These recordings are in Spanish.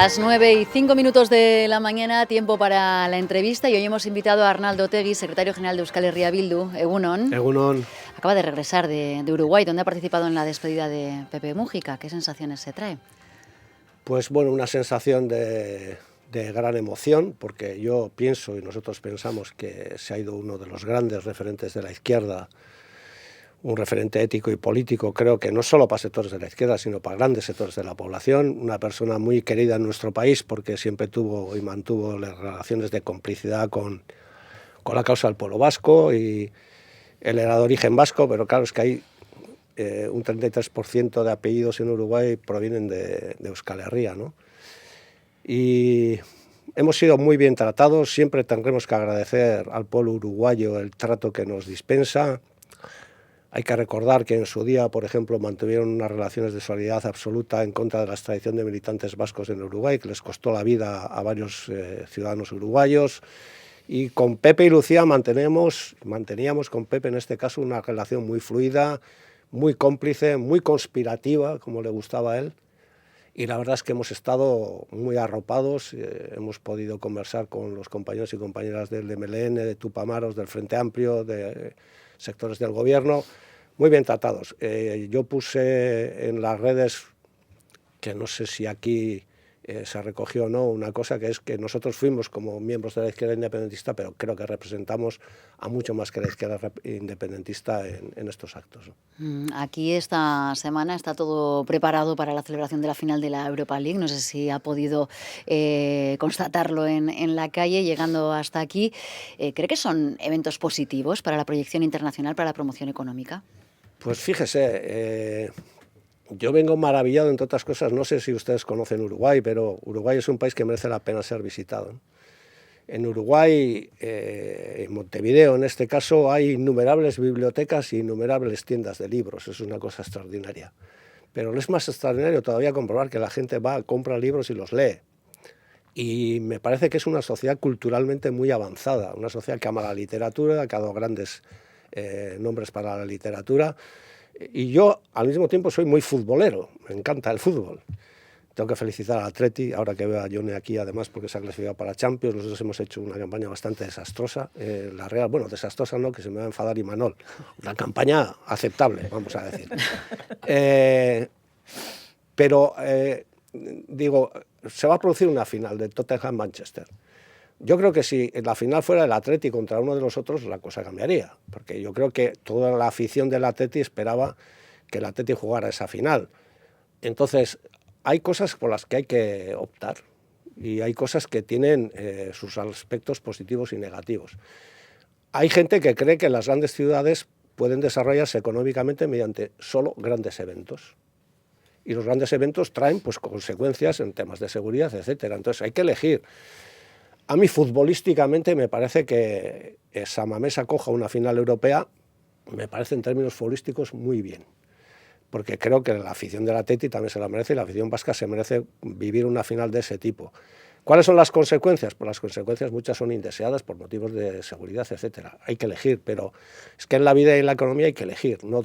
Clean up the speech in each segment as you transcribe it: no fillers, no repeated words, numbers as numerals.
Las 9:05 de la mañana, tiempo para la entrevista, y hoy hemos invitado a Arnaldo Otegi, secretario general de Euskal Herria Bildu. Egunon. Egunon. Acaba de regresar de Uruguay, donde ha participado en la despedida de Pepe Mújica. ¿Qué sensaciones se trae? Pues bueno, una sensación de gran emoción, porque yo pienso y nosotros pensamos que se ha ido uno de los grandes referentes de la izquierda, un referente ético y político, creo que no solo para sectores de la izquierda, sino para grandes sectores de la población, una persona muy querida en nuestro país porque siempre tuvo y mantuvo las relaciones de complicidad con la causa del pueblo vasco, y él era de origen vasco, pero claro, es que hay un 33% de apellidos en Uruguay provienen de Euskal Herria, ¿no? Y hemos sido muy bien tratados, siempre tendremos que agradecer al pueblo uruguayo el trato que nos dispensa. Hay que recordar que en su día, por ejemplo, mantuvieron unas relaciones de solidaridad absoluta en contra de la extradición de militantes vascos en Uruguay, que les costó la vida a varios ciudadanos uruguayos. Y con Pepe y Lucía manteníamos con Pepe en este caso una relación muy fluida, muy cómplice, muy conspirativa, como le gustaba a él. Y la verdad es que hemos estado muy arropados, hemos podido conversar con los compañeros y compañeras del MLN, de Tupamaros, del Frente Amplio, de sectores del gobierno, muy bien tratados. Yo puse en las redes, que no sé si aquí se recogió o no, una cosa que es que nosotros fuimos como miembros de la izquierda independentista, pero creo que representamos a mucho más que la izquierda independentista en estos actos. Aquí esta semana está todo preparado para la celebración de la final de la Europa League. No sé si ha podido constatarlo en la calle, llegando hasta aquí. ¿Cree que son eventos positivos para la proyección internacional, para la promoción económica? Pues fíjese, yo vengo maravillado, entre otras cosas, no sé si ustedes conocen Uruguay, pero Uruguay es un país que merece la pena ser visitado. En Uruguay, en Montevideo en este caso, hay innumerables bibliotecas y innumerables tiendas de libros, es una cosa extraordinaria. Pero es más extraordinario todavía comprobar que la gente va, compra libros y los lee. Y me parece que es una sociedad culturalmente muy avanzada, una sociedad que ama la literatura, que ha dado grandes nombres para la literatura. Y yo, al mismo tiempo, soy muy futbolero, me encanta el fútbol. Tengo que felicitar al Atleti, ahora que veo a Jone aquí, además, porque se ha clasificado para Champions. Nosotros hemos hecho una campaña bastante desastrosa. La Real, bueno, desastrosa no, que se me va a enfadar Imanol. Una campaña aceptable, vamos a decir. Pero, digo, se va a producir una final de Tottenham-Manchester. Yo creo que si la final fuera el Atleti contra uno de los otros, la cosa cambiaría, porque yo creo que toda la afición del Atleti esperaba que el Atleti jugara esa final. Entonces, hay cosas por las que hay que optar y hay cosas que tienen sus aspectos positivos y negativos. Hay gente que cree que las grandes ciudades pueden desarrollarse económicamente mediante solo grandes eventos. Y los grandes eventos traen pues consecuencias en temas de seguridad, etcétera. Entonces, hay que elegir. A mí, futbolísticamente, me parece que San Mamés acoja una final europea, me parece en términos futbolísticos muy bien, porque creo que la afición del Atleti también se la merece y la afición vasca se merece vivir una final de ese tipo. ¿Cuáles son las consecuencias? Pues las consecuencias muchas son indeseadas por motivos de seguridad, etcétera. Hay que elegir, pero es que en la vida y en la economía hay que elegir, no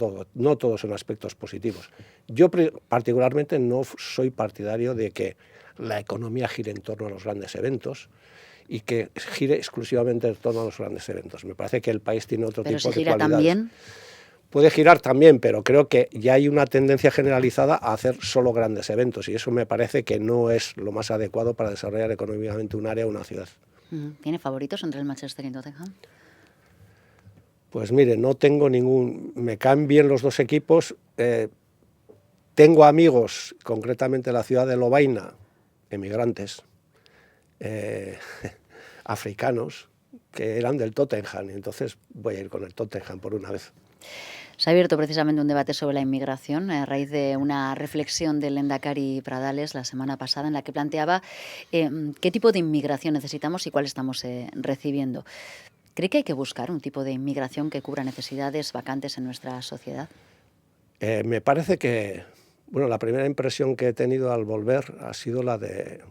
todos son aspectos positivos. Yo particularmente no soy partidario de que la economía gire en torno a los grandes eventos y que gire exclusivamente en torno a los grandes eventos. Me parece que el país tiene otro tipo de cualidades. ¿Pero si gira también? Puede girar también, pero creo que ya hay una tendencia generalizada a hacer solo grandes eventos, y eso me parece que no es lo más adecuado para desarrollar económicamente un área o una ciudad. ¿Tiene favoritos entre el Manchester y el Tottenham? Pues mire, no tengo ningún... Me caen bien los dos equipos. Tengo amigos, concretamente en la ciudad de Lovaina, emigrantes, africanos, que eran del Tottenham, y entonces voy a ir con el Tottenham por una vez. Se ha abierto precisamente un debate sobre la inmigración a raíz de una reflexión del Lehendakari Pradales la semana pasada, en la que planteaba qué tipo de inmigración necesitamos y cuál estamos recibiendo. ¿Cree que hay que buscar un tipo de inmigración que cubra necesidades vacantes en nuestra sociedad? Me parece que, bueno, la primera impresión que he tenido al volver ha sido la de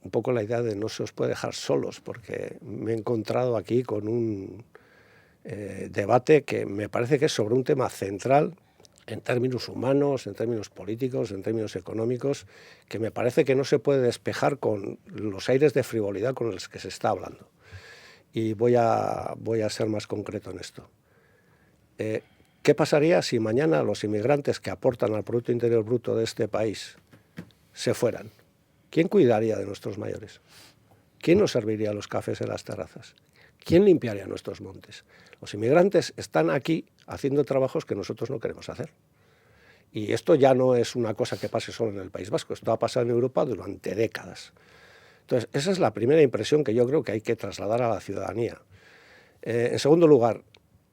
un poco la idea de no se os puede dejar solos, porque me he encontrado aquí con un debate que me parece que es sobre un tema central, en términos humanos, en términos políticos, en términos económicos, que me parece que no se puede despejar con los aires de frivolidad con los que se está hablando. Y voy a ser más concreto en esto. ¿Qué pasaría si mañana los inmigrantes que aportan al Producto Interior Bruto de este país se fueran? ¿Quién cuidaría de nuestros mayores? ¿Quién nos serviría los cafés en las terrazas? ¿Quién limpiaría nuestros montes? Los inmigrantes están aquí haciendo trabajos que nosotros no queremos hacer. Y esto ya no es una cosa que pase solo en el País Vasco, esto ha pasado en Europa durante décadas. Entonces, esa es la primera impresión que yo creo que hay que trasladar a la ciudadanía. En segundo lugar,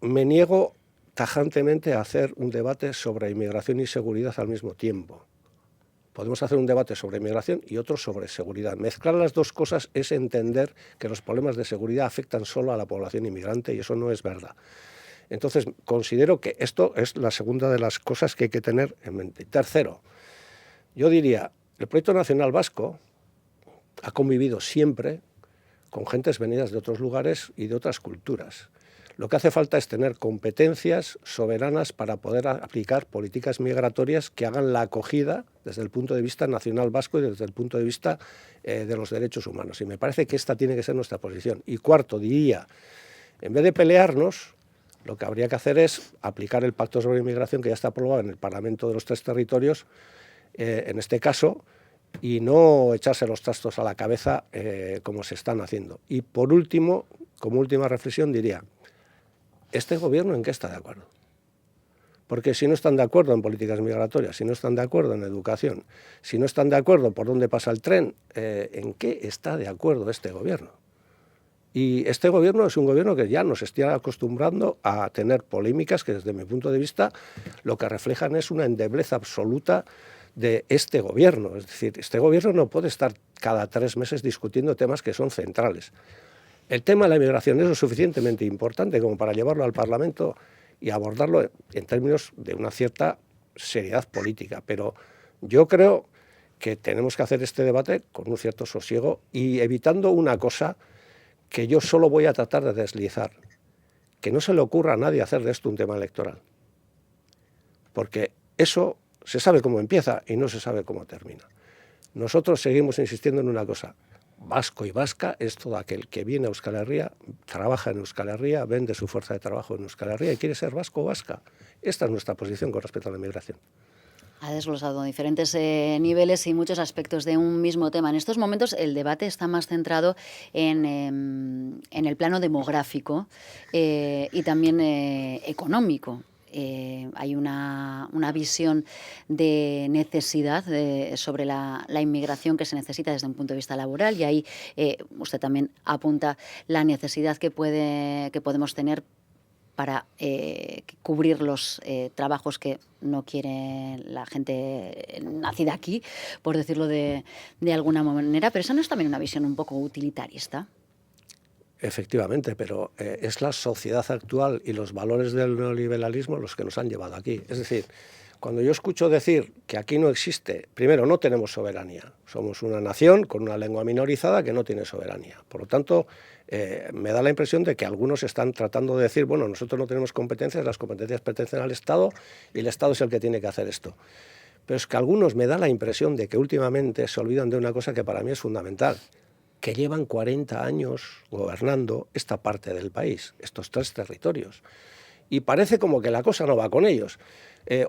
me niego tajantemente a hacer un debate sobre inmigración y seguridad al mismo tiempo. Podemos hacer un debate sobre inmigración y otro sobre seguridad. Mezclar las dos cosas es entender que los problemas de seguridad afectan solo a la población inmigrante y eso no es verdad. Entonces, considero que esto es la segunda de las cosas que hay que tener en mente. Tercero, yo diría, el proyecto nacional vasco ha convivido siempre con gentes venidas de otros lugares y de otras culturas. Lo que hace falta es tener competencias soberanas para poder aplicar políticas migratorias que hagan la acogida desde el punto de vista nacional vasco y desde el punto de vista de los derechos humanos. Y me parece que esta tiene que ser nuestra posición. Y cuarto, diría, en vez de pelearnos, lo que habría que hacer es aplicar el Pacto sobre Inmigración que ya está aprobado en el Parlamento de los tres territorios, en este caso, y no echarse los trastos a la cabeza como se están haciendo. Y por último, como última reflexión, diría, ¿este gobierno en qué está de acuerdo? Porque si no están de acuerdo en políticas migratorias, si no están de acuerdo en educación, si no están de acuerdo por dónde pasa el tren, ¿en qué está de acuerdo este gobierno? Y este gobierno es un gobierno que ya nos está acostumbrando a tener polémicas que desde mi punto de vista lo que reflejan es una endeblez absoluta de este gobierno. Es decir, este gobierno no puede estar cada 3 meses discutiendo temas que son centrales. El tema de la inmigración es lo suficientemente importante como para llevarlo al Parlamento y abordarlo en términos de una cierta seriedad política. Pero yo creo que tenemos que hacer este debate con un cierto sosiego y evitando una cosa que yo solo voy a tratar de deslizar, que no se le ocurra a nadie hacer de esto un tema electoral. Porque eso se sabe cómo empieza y no se sabe cómo termina. Nosotros seguimos insistiendo en una cosa. Vasco y vasca es todo aquel que viene a Euskal Herria, trabaja en Euskal Herria, vende su fuerza de trabajo en Euskal Herria y quiere ser vasco o vasca. Esta es nuestra posición con respecto a la inmigración. Ha desglosado diferentes niveles y muchos aspectos de un mismo tema. En estos momentos el debate está más centrado en el plano demográfico y también económico. Hay una visión de necesidad sobre la inmigración que se necesita desde un punto de vista laboral y ahí usted también apunta la necesidad que podemos tener para cubrir los trabajos que no quiere la gente nacida aquí, por decirlo de alguna manera. Pero esa no es también una visión un poco utilitarista. Efectivamente, pero es la sociedad actual y los valores del neoliberalismo los que nos han llevado aquí. Es decir, cuando yo escucho decir que aquí no existe, primero, no tenemos soberanía. Somos una nación con una lengua minorizada que no tiene soberanía. Por lo tanto, me da la impresión de que algunos están tratando de decir, bueno, nosotros no tenemos competencias, las competencias pertenecen al Estado y el Estado es el que tiene que hacer esto. Pero es que algunos me da la impresión de que últimamente se olvidan de una cosa que para mí es fundamental, que llevan 40 años gobernando esta parte del país, estos 3 territorios. Y parece como que la cosa no va con ellos.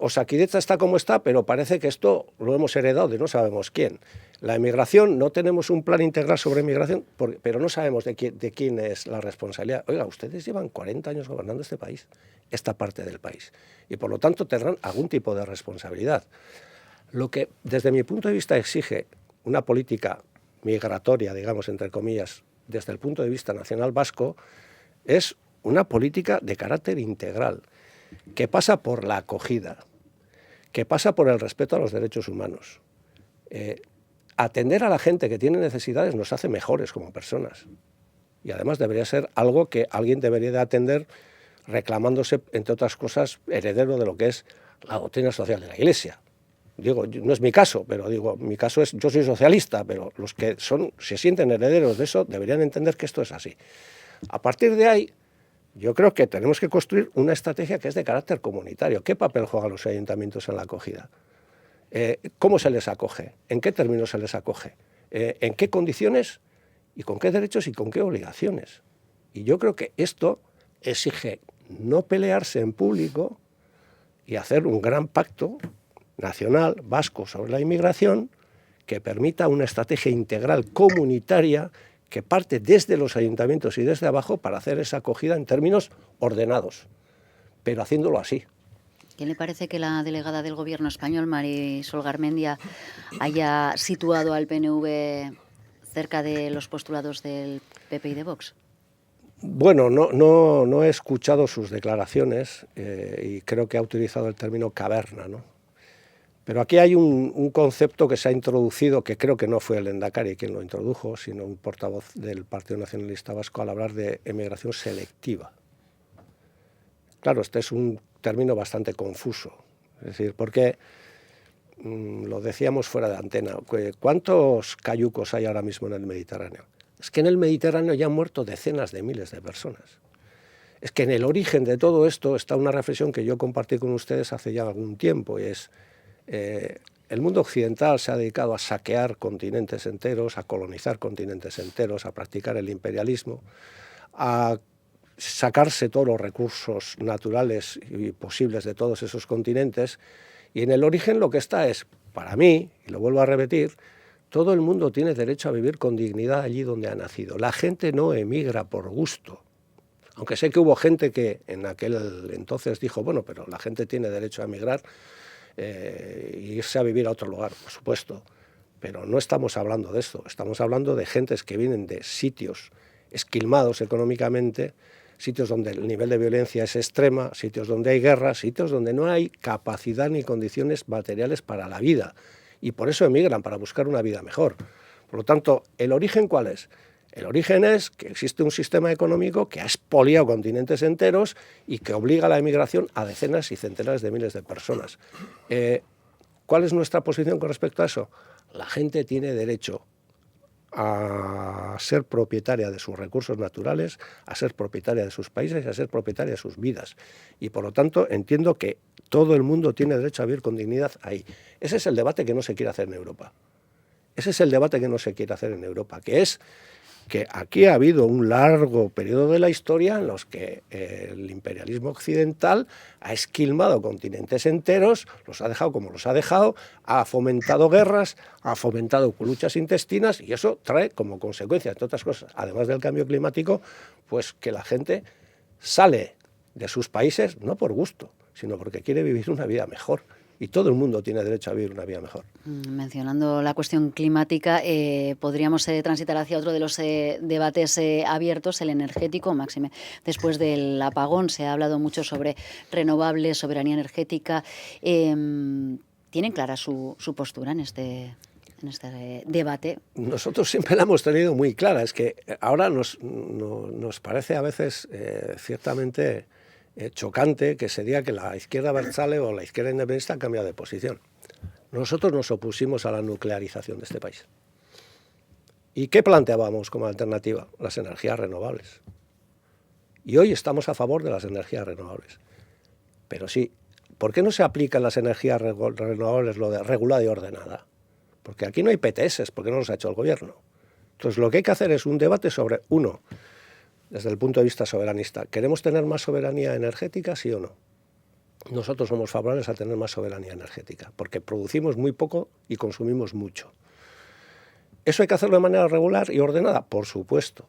Osakidetza está como está, pero parece que esto lo hemos heredado de no sabemos quién. La inmigración, no tenemos un plan integral sobre inmigración, pero no sabemos de quién es la responsabilidad. Oiga, ustedes llevan 40 años gobernando este país, esta parte del país, y por lo tanto tendrán algún tipo de responsabilidad. Lo que, desde mi punto de vista, exige una política migratoria, digamos, entre comillas, desde el punto de vista nacional vasco, es una política de carácter integral, que pasa por la acogida, que pasa por el respeto a los derechos humanos. Atender a la gente que tiene necesidades nos hace mejores como personas. Y además debería ser algo que alguien debería de atender reclamándose, entre otras cosas, heredero de lo que es la doctrina social de la Iglesia. Digo, no es mi caso, pero digo, mi caso es, yo soy socialista, pero los que se sienten herederos de eso deberían entender que esto es así. A partir de ahí, Yo creo que tenemos que construir una estrategia que es de carácter comunitario. ¿Qué papel juegan los ayuntamientos en la acogida? ¿Cómo se les acoge? ¿En qué términos se les acoge? ¿En qué condiciones? ¿Y con qué derechos y con qué obligaciones? Y yo creo que esto exige no pelearse en público y hacer un gran pacto nacional vasco sobre la inmigración que permita una estrategia integral comunitaria que parte desde los ayuntamientos y desde abajo para hacer esa acogida en términos ordenados, pero haciéndolo así. ¿Qué le parece que la delegada del Gobierno español, Marisol Garmendia, haya situado al PNV cerca de los postulados del PP y de Vox? Bueno, no he escuchado sus declaraciones y creo que ha utilizado el término caverna, ¿no? Pero aquí hay un concepto que se ha introducido, que creo que no fue el Lehendakari quien lo introdujo, sino un portavoz del Partido Nacionalista Vasco al hablar de emigración selectiva. Claro, este es un término bastante confuso, es decir, porque lo decíamos fuera de antena, ¿cuántos cayucos hay ahora mismo en el Mediterráneo? Es que en el Mediterráneo ya han muerto decenas de miles de personas. Es que en el origen de todo esto está una reflexión que yo compartí con ustedes hace ya algún tiempo, y es el mundo occidental se ha dedicado a saquear continentes enteros, a colonizar continentes enteros, a practicar el imperialismo, a sacarse todos los recursos naturales y posibles de todos esos continentes, y en el origen lo que está es, para mí, y lo vuelvo a repetir, todo el mundo tiene derecho a vivir con dignidad allí donde ha nacido. La gente no emigra por gusto. Aunque sé que hubo gente que en aquel entonces dijo, bueno, pero la gente tiene derecho a emigrar e irse a vivir a otro lugar, por supuesto. Pero no estamos hablando de esto, estamos hablando de gentes que vienen de sitios esquilmados económicamente, sitios donde el nivel de violencia es extrema, sitios donde hay guerra, sitios donde no hay capacidad ni condiciones materiales para la vida. Y por eso emigran, para buscar una vida mejor. Por lo tanto, ¿el origen cuál es? El origen es que existe un sistema económico que ha expoliado continentes enteros y que obliga a la emigración a decenas y centenares de miles de personas. ¿Cuál es nuestra posición con respecto a eso? La gente tiene derecho a ser propietaria de sus recursos naturales, a ser propietaria de sus países y a ser propietaria de sus vidas. Y por lo tanto entiendo que todo el mundo tiene derecho a vivir con dignidad ahí. Ese es el debate que no se quiere hacer en Europa. Ese es el debate que no se quiere hacer en Europa, que es que aquí ha habido un largo periodo de la historia en los que el imperialismo occidental ha esquilmado continentes enteros, los ha dejado como los ha dejado, ha fomentado guerras, ha fomentado luchas intestinas, y eso trae como consecuencia, entre otras cosas, además del cambio climático, pues que la gente sale de sus países no por gusto, sino porque quiere vivir una vida mejor. Y todo el mundo tiene derecho a vivir una vida mejor. Mencionando la cuestión climática, podríamos transitar hacia otro de los debates abiertos, el energético, máxime. Después del apagón se ha hablado mucho sobre renovables, soberanía energética. ¿Tienen clara su postura en este debate? Nosotros siempre la hemos tenido muy clara. Es que ahora nos parece a veces ciertamente chocante que se diga que la izquierda abertzale o la izquierda independentista ha cambiado de posición. Nosotros nos opusimos a la nuclearización de este país. ¿Y qué planteábamos como alternativa? Las energías renovables. Y hoy estamos a favor de las energías renovables. Pero sí, ¿por qué no se aplican las energías renovables lo de regulada y ordenada? Porque aquí no hay PTS, porque no los ha hecho el gobierno. Entonces lo que hay que hacer es un debate sobre, uno, desde el punto de vista soberanista, ¿queremos tener más soberanía energética, sí o no? Nosotros somos favorables a tener más soberanía energética, porque producimos muy poco y consumimos mucho. ¿Eso hay que hacerlo de manera regular y ordenada? Por supuesto.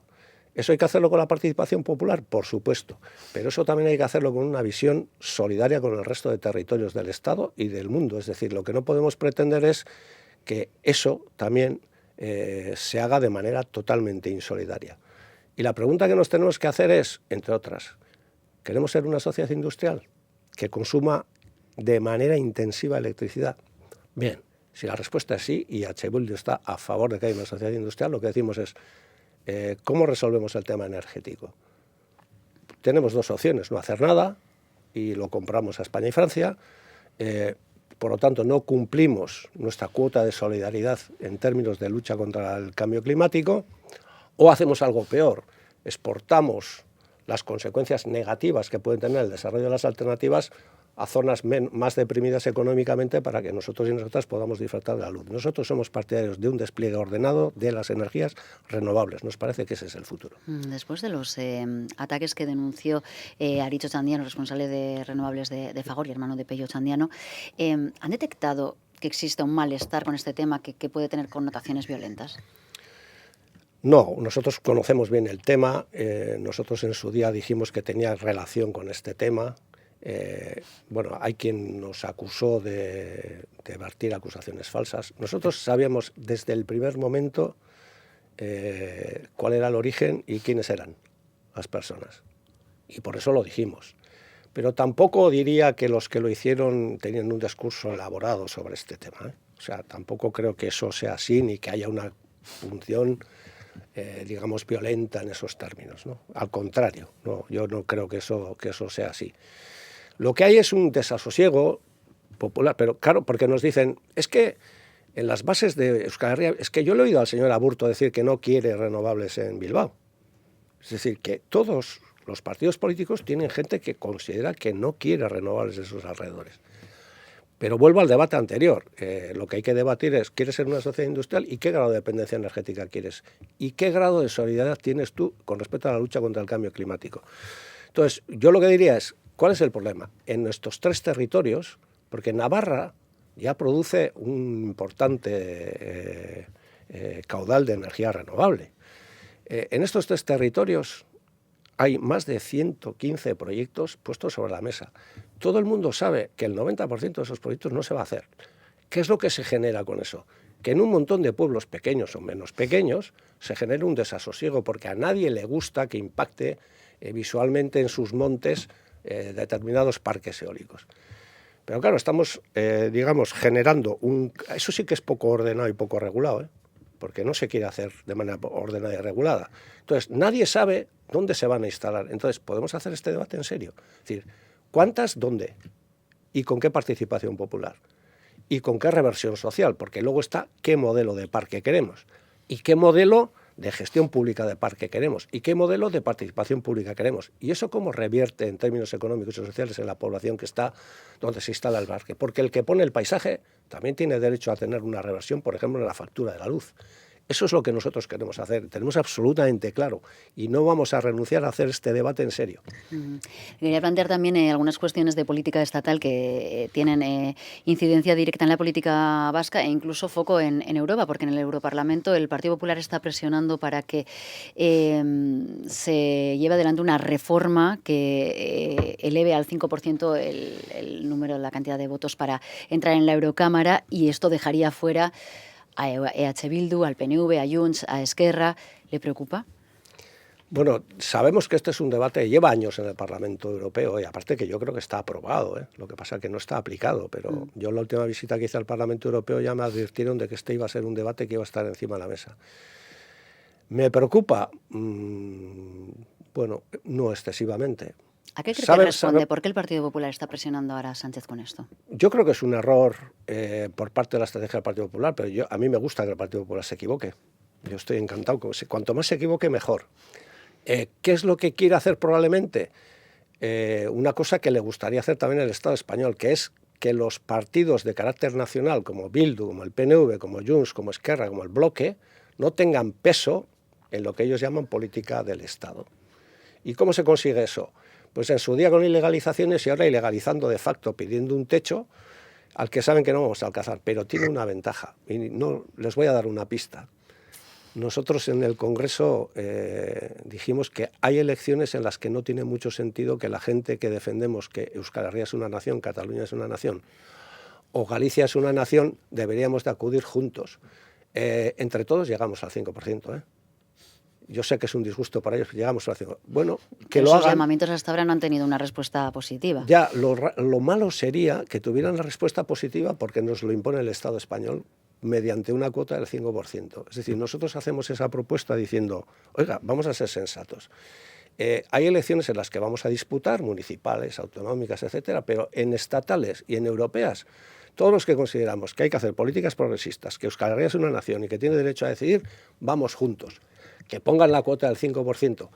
¿Eso hay que hacerlo con la participación popular? Por supuesto. Pero eso también hay que hacerlo con una visión solidaria con el resto de territorios del Estado y del mundo. Es decir, lo que no podemos pretender es que eso también se haga de manera totalmente insolidaria. Y la pregunta que nos tenemos que hacer es, entre otras, ¿queremos ser una sociedad industrial que consuma de manera intensiva electricidad? Bien, si la respuesta es sí, y H. Bildu está a favor de que haya una sociedad industrial, lo que decimos es, ¿cómo resolvemos el tema energético? Tenemos dos opciones, no hacer nada, y lo compramos a España y Francia, por lo tanto no cumplimos nuestra cuota de solidaridad en términos de lucha contra el cambio climático, o hacemos algo peor, exportamos las consecuencias negativas que pueden tener el desarrollo de las alternativas a zonas más deprimidas económicamente para que nosotros y nosotras podamos disfrutar de la luz. Nosotros somos partidarios de un despliegue ordenado de las energías renovables. Nos parece que ese es el futuro. Después de los ataques que denunció Aritxo Chandiano, responsable de renovables de Fagor y hermano de Pello Chandiano, ¿han detectado que existe un malestar con este tema que puede tener connotaciones violentas? No, nosotros conocemos bien el tema. Nosotros en su día dijimos que tenía relación con este tema. Bueno, hay quien nos acusó de vertir acusaciones falsas. Nosotros sabíamos desde el primer momento cuál era el origen y quiénes eran las personas. Y por eso lo dijimos. Pero tampoco diría que los que lo hicieron tenían un discurso elaborado sobre este tema, ¿eh? O sea, tampoco creo que eso sea así, ni que haya una función, digamos, violenta en esos términos, ¿no? Al contrario, no, yo no creo que eso sea así. Lo que hay es un desasosiego popular, pero claro, porque nos dicen, es que en las bases de Euskal Herria, es que yo le he oído al señor Aburto decir que no quiere renovables en Bilbao. Es decir, que todos los partidos políticos tienen gente que considera que no quiere renovables en sus alrededores. Pero vuelvo al debate anterior. Lo que hay que debatir es, ¿quieres ser una sociedad industrial? ¿Y qué grado de dependencia energética quieres? ¿Y qué grado de solidaridad tienes tú con respecto a la lucha contra el cambio climático? Entonces, yo lo que diría es, ¿cuál es el problema? En nuestros 3 territorios, porque Navarra ya produce un importante caudal de energía renovable. En estos 3 territorios hay más de 115 proyectos puestos sobre la mesa. Todo el mundo sabe que el 90% de esos proyectos no se va a hacer. ¿Qué es lo que se genera con eso? Que en un montón de pueblos pequeños o menos pequeños se genera un desasosiego porque a nadie le gusta que impacte visualmente en sus montes determinados parques eólicos. Pero claro, estamos, digamos, generando eso sí que es poco ordenado y poco regulado, porque no se quiere hacer de manera ordenada y regulada. Entonces, nadie sabe dónde se van a instalar. Entonces, ¿podemos hacer este debate en serio? Es decir, ¿cuántas, dónde? ¿Y con qué participación popular? ¿Y con qué reversión social? Porque luego está qué modelo de parque queremos y qué modelo de gestión pública de parque queremos y qué modelo de participación pública queremos. Y eso cómo revierte en términos económicos y sociales en la población que está donde se instala el parque. Porque el que pone el paisaje también tiene derecho a tener una reversión, por ejemplo, en la factura de la luz. Eso es lo que nosotros queremos hacer, tenemos absolutamente claro y no vamos a renunciar a hacer este debate en serio. Quería plantear también algunas cuestiones de política estatal que tienen incidencia directa en la política vasca e incluso foco en Europa, porque en el Europarlamento el Partido Popular está presionando para que se lleve adelante una reforma que eleve al 5% el número, la cantidad de votos para entrar en la Eurocámara, y esto dejaría fuera a EH Bildu, al PNV, a Junts, a Esquerra. ¿Le preocupa? Bueno, sabemos que este es un debate, lleva años en el Parlamento Europeo y aparte que yo creo que está aprobado, lo que pasa es que no está aplicado, pero yo en la última visita que hice al Parlamento Europeo ya me advirtieron de que este iba a ser un debate que iba a estar encima de la mesa. ¿Me preocupa? Bueno, no excesivamente. ¿A qué cree que responde? ¿Por qué el Partido Popular está presionando ahora a Sánchez con esto? Yo creo que es un error por parte de la estrategia del Partido Popular, pero a mí me gusta que el Partido Popular se equivoque. Yo estoy encantado. Cuanto más se equivoque, mejor. ¿Qué es lo que quiere hacer probablemente? Una cosa que le gustaría hacer también el Estado español, que es que los partidos de carácter nacional, como Bildu, como el PNV, como Junts, como Esquerra, como el Bloque, no tengan peso en lo que ellos llaman política del Estado. ¿Y cómo se consigue eso? Pues en su día con ilegalizaciones y ahora ilegalizando de facto, pidiendo un techo al que saben que no vamos a alcanzar, pero tiene una ventaja. Y no, les voy a dar una pista. Nosotros en el Congreso dijimos que hay elecciones en las que no tiene mucho sentido que la gente que defendemos que Euskal Herria es una nación, Cataluña es una nación, o Galicia es una nación, deberíamos de acudir juntos. Entre todos llegamos al 5%, Yo sé que es un disgusto para ellos, llegamos al 5%. Bueno, que lo hagan. Esos llamamientos hasta ahora no han tenido una respuesta positiva. Ya, lo malo sería que tuvieran la respuesta positiva porque nos lo impone el Estado español mediante una cuota del 5%. Es decir, nosotros hacemos esa propuesta diciendo, oiga, vamos a ser sensatos. Hay elecciones en las que vamos a disputar, municipales, autonómicas, etcétera, pero en estatales y en europeas, todos los que consideramos que hay que hacer políticas progresistas, que Euskal Herria es una nación y que tiene derecho a decidir, vamos juntos. Que pongan la cuota del 5%.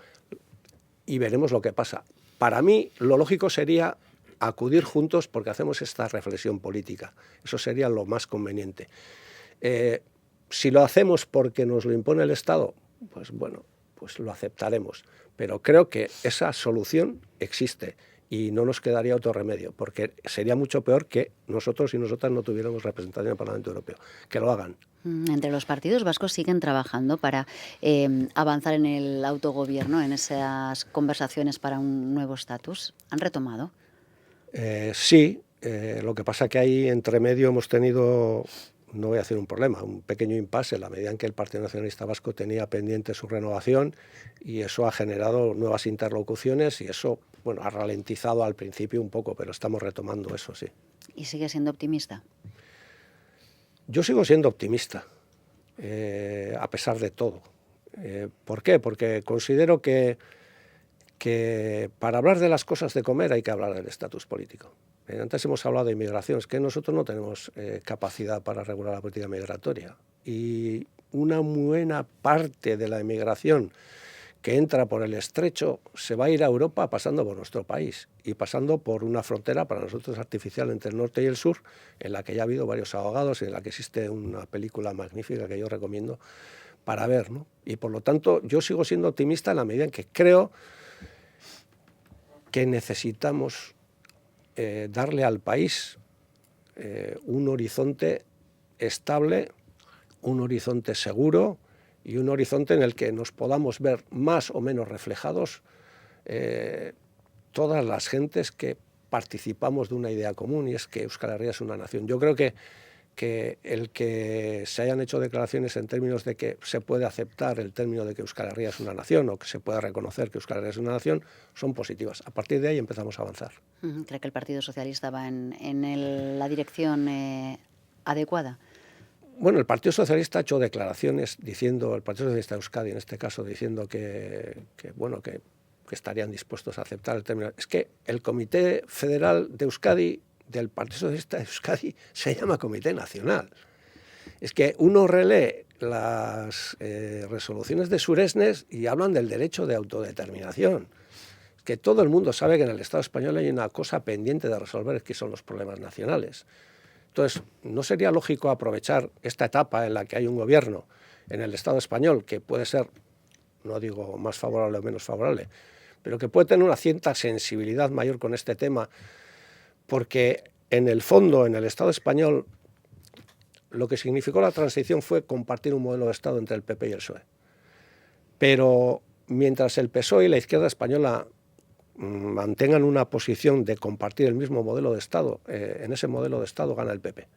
y veremos lo que pasa. Para mí, lo lógico sería acudir juntos porque hacemos esta reflexión política. Eso sería lo más conveniente. Si lo hacemos porque nos lo impone el Estado, pues bueno, pues lo aceptaremos. Pero creo que esa solución existe y no nos quedaría otro remedio, porque sería mucho peor que nosotros y nosotras no tuviéramos representación en el Parlamento Europeo. Que lo hagan. Entre los partidos vascos siguen trabajando para avanzar en el autogobierno, en esas conversaciones para un nuevo estatus. ¿Han retomado? Sí, lo que pasa que ahí entre medio hemos tenido, no voy a decir un problema, un pequeño impasse en la medida en que el Partido Nacionalista Vasco tenía pendiente su renovación y eso ha generado nuevas interlocuciones y eso, bueno, ha ralentizado al principio un poco, pero estamos retomando eso, sí. ¿Y sigue siendo optimista? Yo sigo siendo optimista, a pesar de todo. ¿Por qué? Porque considero que para hablar de las cosas de comer hay que hablar del estatus político. Antes hemos hablado de inmigración, es que nosotros no tenemos capacidad para regular la política migratoria y una buena parte de la inmigración que entra por el estrecho se va a ir a Europa pasando por nuestro país y pasando por una frontera para nosotros artificial entre el norte y el sur, en la que ya ha habido varios ahogados y en la que existe una película magnífica que yo recomiendo para ver, ¿no? Y por lo tanto yo sigo siendo optimista en la medida en que creo que necesitamos darle al país un horizonte estable, un horizonte seguro y un horizonte en el que nos podamos ver más o menos reflejados todas las gentes que participamos de una idea común y es que Euskal Herria es una nación. Yo creo que el que se hayan hecho declaraciones en términos de que se puede aceptar el término de que Euskal Herria es una nación o que se pueda reconocer que Euskal Herria es una nación son positivas. A partir de ahí empezamos a avanzar. ¿Cree que el Partido Socialista va en la dirección adecuada? Bueno, el Partido Socialista ha hecho declaraciones diciendo, el Partido Socialista de Euskadi en este caso, diciendo que estarían dispuestos a aceptar el término. Es que el Comité Federal de Euskadi del Partido Socialista de Euskadi se llama Comité Nacional. Es que uno relee las resoluciones de Suresnes y hablan del derecho de autodeterminación. Es que todo el mundo sabe que en el Estado español hay una cosa pendiente de resolver, que son los problemas nacionales. Entonces, ¿no sería lógico aprovechar esta etapa en la que hay un gobierno en el Estado español que puede ser, no digo más favorable o menos favorable, pero que puede tener una cierta sensibilidad mayor con este tema? Porque en el fondo, en el Estado español, lo que significó la transición fue compartir un modelo de Estado entre el PP y el PSOE. Pero mientras el PSOE y la izquierda española mantengan una posición de compartir el mismo modelo de Estado, en ese modelo de Estado gana el PP.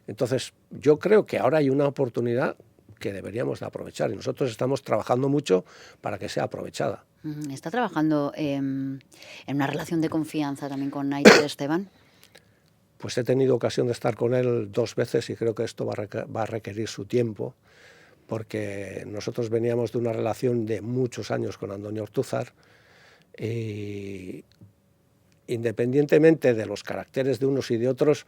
Entonces, yo creo que ahora hay una oportunidad que deberíamos de aprovechar y nosotros estamos trabajando mucho para que sea aprovechada. ¿Está trabajando en una relación de confianza también con Aitor Esteban? Pues he tenido ocasión de estar con él 2 veces y creo que esto va a requerir su tiempo, porque nosotros veníamos de una relación de muchos años con Antonio Ortúzar y independientemente de los caracteres de unos y de otros,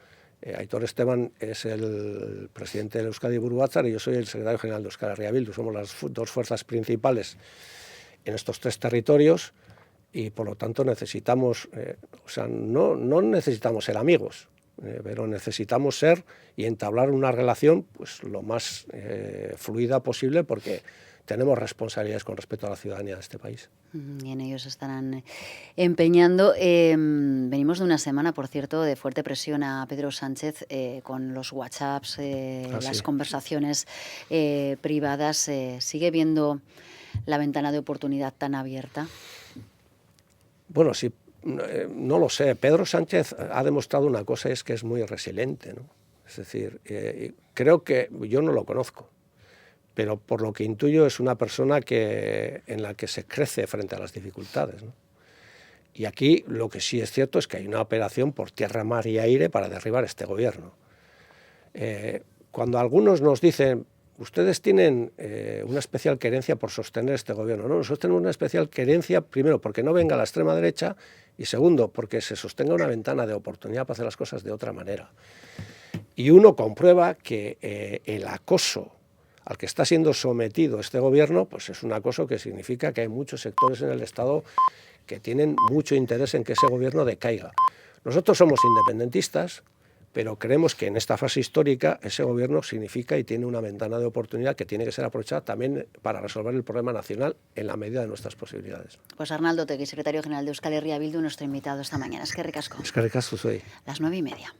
Aitor Esteban es el presidente del Euskadi Buru Batzar y yo soy el secretario general de Euskal Herria Bildu. Somos las 2 fuerzas principales en estos 3 territorios y por lo tanto necesitamos, no necesitamos ser amigos, pero necesitamos ser y entablar una relación pues lo más fluida posible porque tenemos responsabilidades con respecto a la ciudadanía de este país. Y en ellos estarán empeñando. Venimos de una semana, por cierto, de fuerte presión a Pedro Sánchez con los WhatsApps, las conversaciones privadas. ¿Sigue viendo la ventana de oportunidad tan abierta? Bueno, sí, no lo sé. Pedro Sánchez ha demostrado una cosa, es que es muy resiliente, ¿no? Es decir, creo que yo no lo conozco, pero por lo que intuyo es una persona en la que se crece frente a las dificultades, ¿no? Y aquí lo que sí es cierto es que hay una operación por tierra, mar y aire para derribar este gobierno. Cuando algunos nos dicen, ustedes tienen una especial querencia por sostener este gobierno. No, nosotros tenemos una especial querencia, primero, porque no venga la extrema derecha y segundo, porque se sostenga una ventana de oportunidad para hacer las cosas de otra manera. Y uno comprueba que el acoso al que está siendo sometido este gobierno, pues es un acoso que significa que hay muchos sectores en el Estado que tienen mucho interés en que ese gobierno decaiga. Nosotros somos independentistas, pero creemos que en esta fase histórica ese gobierno significa y tiene una ventana de oportunidad que tiene que ser aprovechada también para resolver el problema nacional en la medida de nuestras posibilidades. Pues Arnaldo Otegi, secretario general de Euskal Herria Bildu, nuestro invitado esta mañana. Es que ricasco. Es que ricasco soy. Las 9:30.